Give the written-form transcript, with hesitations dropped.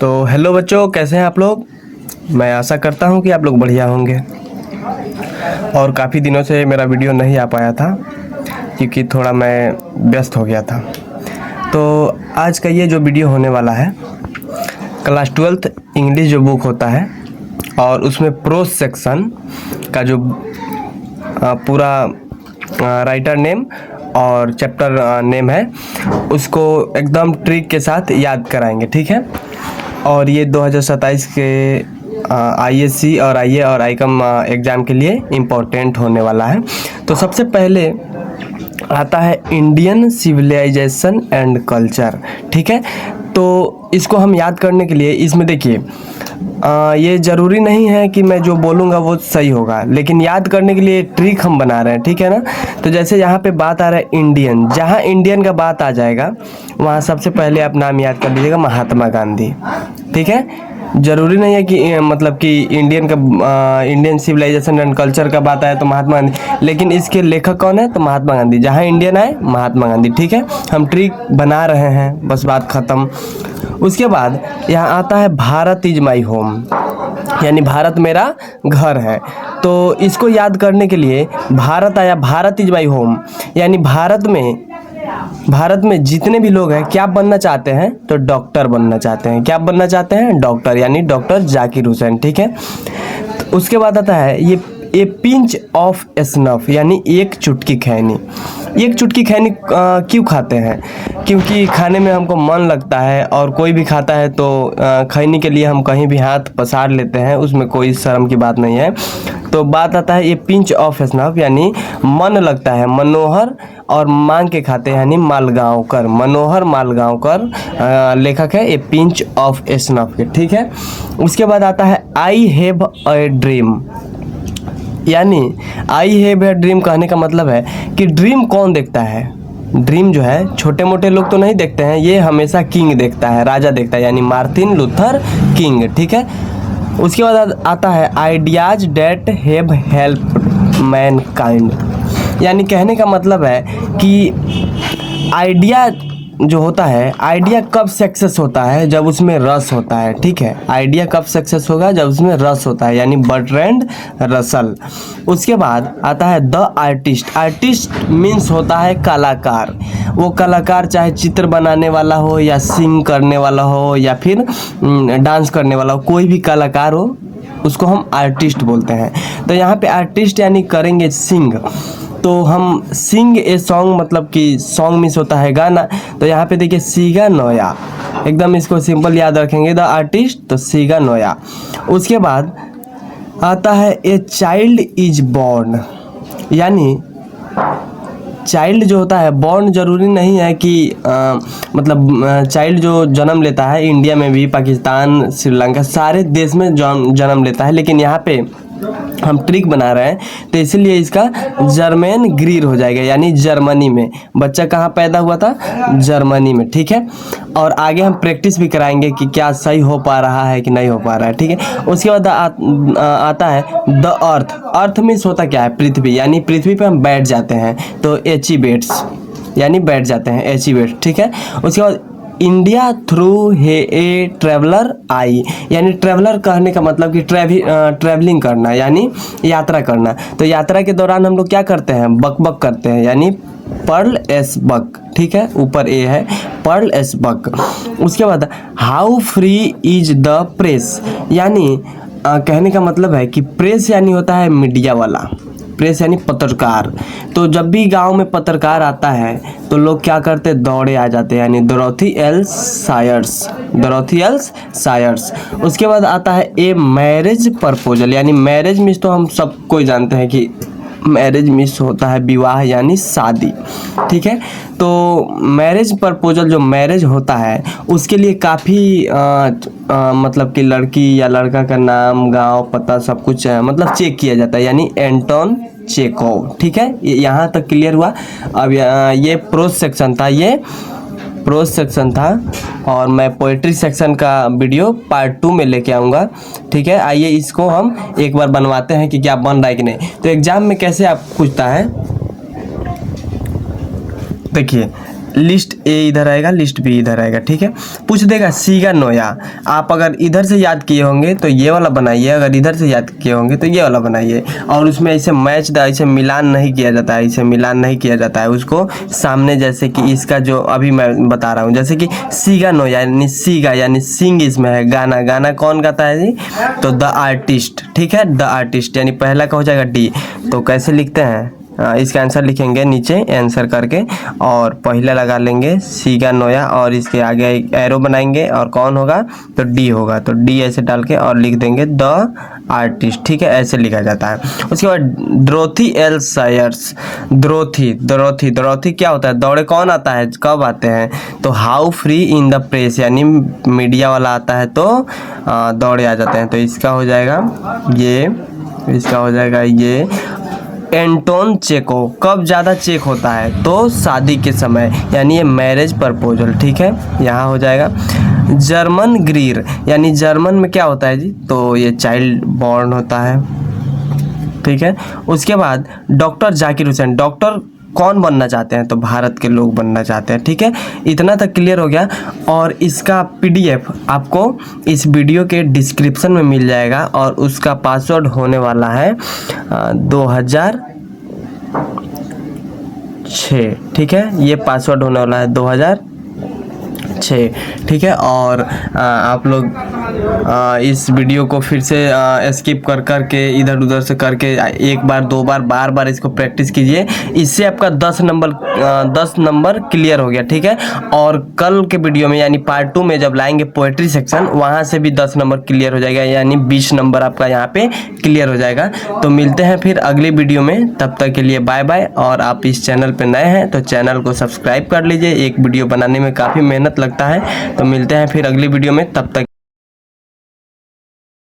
तो हेलो बच्चों, कैसे हैं आप लोग। मैं आशा करता हूं कि आप लोग बढ़िया होंगे। और काफ़ी दिनों से मेरा वीडियो नहीं आ पाया था क्योंकि थोड़ा मैं व्यस्त हो गया था। तो आज का ये जो वीडियो होने वाला है, क्लास 12th इंग्लिश जो बुक होता है और उसमें प्रोज सेक्शन का जो पूरा राइटर नेम और चैप्टर नेम है उसको एकदम ट्रिक के साथ याद कराएंगे, ठीक है। और ये 2027 के आईएससी और आईए और आईकॉम एग्ज़ाम के लिए इम्पोर्टेंट होने वाला है। तो सबसे पहले आता है इंडियन सिविलाइजेशन एंड कल्चर, ठीक है। तो इसको हम याद करने के लिए इसमें देखिए, ये ज़रूरी नहीं है कि मैं जो बोलूँगा वो सही होगा, लेकिन याद करने के लिए ट्रिक हम बना रहे हैं, ठीक है ना। तो जैसे यहाँ पे बात आ रहा है इंडियन, जहाँ इंडियन का बात आ जाएगा वहाँ सबसे पहले आप नाम याद कर लीजिएगा महात्मा गांधी, ठीक है। ज़रूरी नहीं है कि मतलब कि इंडियन सिविलाइजेशन एंड कल्चर का बात आए तो महात्मा गांधी, लेकिन इसके लेखक कौन है तो महात्मा गांधी, जहाँ इंडियन आए महात्मा गांधी, ठीक है। हम ट्रिक बना रहे हैं, बस बात ख़त्म। उसके बाद यहाँ आता है भारत इज माई होम, यानी भारत मेरा घर है। तो इसको याद करने के लिए भारत आया, भारत इज माई होम, यानी भारत में जितने भी लोग हैं क्या बनना चाहते हैं तो डॉक्टर बनना चाहते हैं। क्या बनना चाहते हैं? डॉक्टर, यानी डॉक्टर जाकिर हुसैन, ठीक है। तो उसके बाद आता है ये ए पिंच ऑफ स्नफ, यानी एक चुटकी खैनी। एक चुटकी खैनी क्यों खाते हैं? क्योंकि खाने में हमको मन लगता है और कोई भी खाता है तो खैनी के लिए हम कहीं भी हाथ पसार लेते हैं, उसमें कोई शर्म की बात नहीं है। तो बात आता है ये पिंच ऑफ स्नफ, यानी मन लगता है। मनोहर और मांग के खाते हैं, यानी मालगांवकर, मनोहर मालगांवकर लेखक है, ये पिंच ऑफ स्नफ के, ठीक है। उसके बाद आता है आई हैव अ ड्रीम, यानी आई हैव अ ड्रीम कहने का मतलब है कि ड्रीम कौन देखता है? ड्रीम जो है छोटे मोटे लोग तो नहीं देखते हैं, ये हमेशा किंग देखता है, राजा देखता है, यानी मार्टिन लूथर किंग, ठीक है। उसके बाद आता है ideas that have help mankind, यानी कहने का मतलब है कि आइडिया जो होता है, आइडिया कब सक्सेस होता है? जब उसमें रस होता है, ठीक है। आइडिया कब सक्सेस होगा? जब उसमें रस होता है, यानी बर्ट्रैंड रसल। उसके बाद आता है द आर्टिस्ट। आर्टिस्ट मीन्स होता है कलाकार। वो कलाकार चाहे चित्र बनाने वाला हो या सिंग करने वाला हो या फिर डांस करने वाला हो, कोई भी कलाकार हो उसको हम आर्टिस्ट बोलते हैं। तो यहाँ पे आर्टिस्ट यानी करेंगे सिंग, तो हम सिंग ए सॉन्ग, मतलब कि सॉन्ग मीन्स होता है गाना। तो यहाँ पे देखिए सीगा नोया, एकदम इसको सिंपल याद रखेंगे, द आर्टिस्ट तो सीगा नोया। उसके बाद आता है ए चाइल्ड इज बॉर्न, यानी चाइल्ड जो होता है, बॉर्न जरूरी नहीं है कि मतलब चाइल्ड जो जन्म लेता है, इंडिया में भी, पाकिस्तान, श्रीलंका, सारे देश में जन्म लेता है, लेकिन यहाँ पे हम ट्रिक बना रहे हैं तो इसलिए इसका जर्मन ग्रीर हो जाएगा, यानी जर्मनी में। बच्चा कहाँ पैदा हुआ था? जर्मनी में, ठीक है। और आगे हम प्रैक्टिस भी कराएंगे कि क्या सही हो पा रहा है कि नहीं हो पा रहा है, ठीक है। उसके बाद आता है द अर्थ। अर्थ मीन्स होता क्या है? पृथ्वी, यानी पृथ्वी पे हम बैठ जाते हैं तो एचिबेट्स, यानी बैठ जाते हैं, एचिबेट्स, ठीक है। उसके बाद इंडिया थ्रू ए ट्रेवलर आई, यानी ट्रेवलर कहने का मतलब कि ट्रैवलिंग करना, यानी यात्रा करना। तो यात्रा के दौरान हम लोग क्या करते हैं? बक बक करते हैं, यानी पर्ल एस बक, ठीक है, ऊपर ए है, पर्ल एस बक। उसके बाद how free is the press, यानी कहने का मतलब है कि प्रेस यानी होता है मीडिया वाला, प्रेस यानी पत्रकार। तो जब भी गांव में पत्रकार आता है तो लोग क्या करते? दौड़े आ जाते हैं, यानी डोरोथी एल सायर्स, डोरोथी एल सायर्स। उसके बाद आता है ए मैरिज प्रपोजल, यानी मैरिज मीन्स तो हम सब कोई जानते हैं कि मैरिज मीन्स होता है विवाह, यानी शादी, ठीक है। तो मैरिज प्रपोजल, जो मैरिज होता है उसके लिए काफ़ी मतलब कि लड़की या लड़का का नाम, गांव, पता सब कुछ मतलब चेक किया जाता है, यानी एंटोन चेकोव, ठीक है। यहाँ तक क्लियर हुआ। अब ये प्रोज सेक्शन था, ये प्रोज सेक्शन था, और मैं पोएट्री सेक्शन का वीडियो पार्ट 2 में लेके आऊँगा, ठीक है। आइए इसको हम एक बार बनवाते हैं कि क्या बन रहा है कि नहीं। तो एग्जाम में कैसे आप पूछता है, देखिए लिस्ट ए इधर आएगा, लिस्ट बी इधर आएगा, ठीक है। पूछ देगा सीगा नोया, आप अगर इधर से याद किए होंगे तो ये वाला बनाइए, अगर इधर से याद किए होंगे तो ये वाला बनाइए। और उसमें ऐसे मैच ऐसे मिलान नहीं किया जाता है, ऐसे मिलान नहीं किया जाता है उसको सामने, जैसे कि इसका जो अभी मैं बता रहा हूँ, जैसे कि सीगा नोया यानी सीगा यानी सिंग इसमें है, गाना, गाना कौन गाता है जी, तो द आर्टिस्ट, ठीक है, द आर्टिस्ट यानी पहला का हो जाएगा डी। तो कैसे लिखते हैं, इसका आंसर लिखेंगे नीचे आंसर करके और पहले लगा लेंगे सीगा नोया और इसके आगे एक एरो बनाएंगे और कौन होगा तो डी होगा, तो डी ऐसे डाल के और लिख देंगे द आर्टिस्ट, ठीक है, ऐसे लिखा जाता है। उसके बाद Dorothy L सायर्स, Dorothy Dorothy Dorothy क्या होता है, दौड़े कौन आता है, कब आते हैं, तो how free in the press यानी मीडिया वाला आता है तो दौड़े आ जाते हैं। तो इसका हो जाएगा ये, इसका हो जाएगा ये। एंटोन चेको कब ज़्यादा चेक होता है, तो शादी के समय यानी ये मैरिज प्रपोजल, ठीक है, यहाँ हो जाएगा। जर्मन ग्रीर यानी जर्मन में क्या होता है जी, तो ये चाइल्ड बॉर्न होता है, ठीक है। उसके बाद डॉक्टर जाकिर हुसैन, डॉक्टर कौन बनना चाहते हैं, तो भारत के लोग बनना चाहते हैं, ठीक है। इतना तक क्लियर हो गया। और इसका पीडीएफ आपको इस वीडियो के डिस्क्रिप्शन में मिल जाएगा और उसका पासवर्ड होने वाला है 2006, ठीक है, ये पासवर्ड होने वाला है 2006, ठीक है। और आप लोग इस वीडियो को फिर से स्किप कर करके इधर उधर से करके एक बार दो बार बार बार इसको प्रैक्टिस कीजिए, इससे आपका 10 नंबर क्लियर हो गया, ठीक है। और कल के वीडियो में यानी पार्ट 2 में जब लाएंगे पोएट्री सेक्शन, वहाँ से भी 10 नंबर क्लियर हो जाएगा, यानी 20 नंबर आपका यहाँ पे क्लियर हो जाएगा। तो मिलते हैं फिर अगली वीडियो में, तब तक के लिए बाय बाय। और आप इस चैनल पर नए हैं तो चैनल को सब्सक्राइब कर लीजिए, एक वीडियो बनाने में काफ़ी मेहनत लगता है। तो मिलते हैं फिर अगली वीडियो में, तब तक